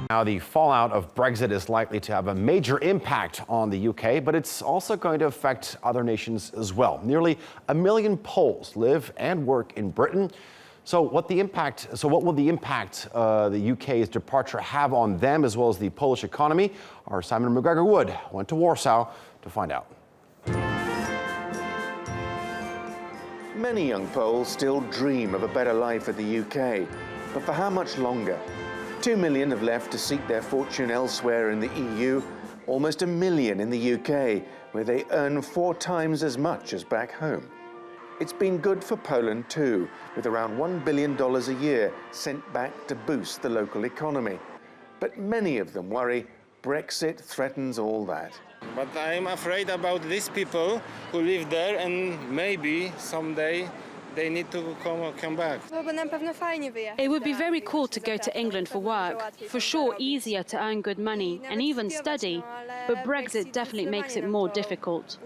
Now, the fallout of Brexit is likely to have a major impact on the UK, but it's also going to affect other nations as well. Nearly 1 million Poles live and work in Britain. So what will the impact the UK's departure have on them as well as the Polish economy? Our Simon McGregor-Wood went to Warsaw to find out. Many young Poles still dream of a better life in the UK, but for how much longer? 2 million have left to seek their fortune elsewhere in the EU, almost 1 million in the UK, where they earn 4 times as much as back home. It's been good for Poland too, with around $1 billion a year sent back to boost the local economy. But many of them worry Brexit threatens all that. But I'm afraid about these people who live there, and maybe someday they need to come back. It would be very cool to go to England for work. For sure, easier to earn good money and even study. But Brexit definitely makes it more difficult.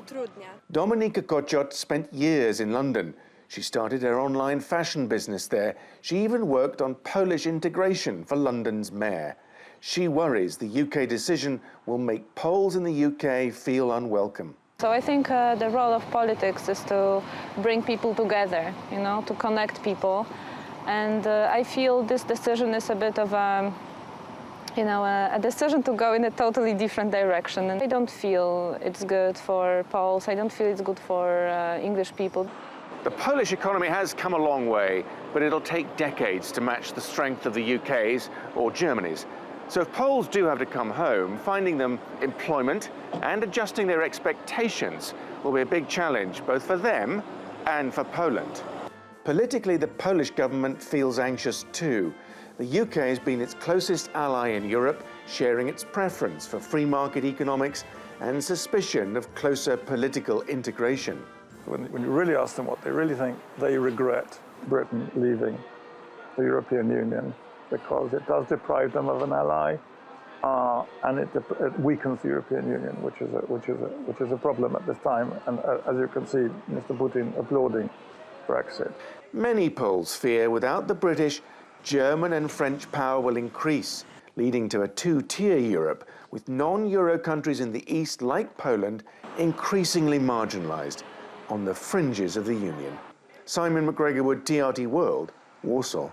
Dominika Kociot spent years in London. She started her online fashion business there. She even worked on Polish integration for London's mayor. She worries the UK decision will make Poles in the UK feel unwelcome. So I think the role of politics is to bring people together, to connect people. And I feel this decision is a bit of a decision to go in a totally different direction. And I don't feel it's good for Poles. I don't feel it's good for English people. The Polish economy has come a long way, but it'll take decades to match the strength of the UK's or Germany's. So if Poles do have to come home, finding them employment and adjusting their expectations will be a big challenge, both for them and for Poland. Politically, the Polish government feels anxious too. The UK has been its closest ally in Europe, sharing its preference for free market economics and suspicion of closer political integration. When you really ask them what they really think, they regret Britain leaving the European Union, because it does deprive them of an ally, and it weakens the European Union, which is a problem at this time. And as you can see, Mr. Putin applauding Brexit. Many Poles fear without the British, German and French power will increase, leading to a two-tier Europe with non-Euro countries in the east, like Poland, increasingly marginalised on the fringes of the Union. Simon McGregor-Wood, TRT World, Warsaw.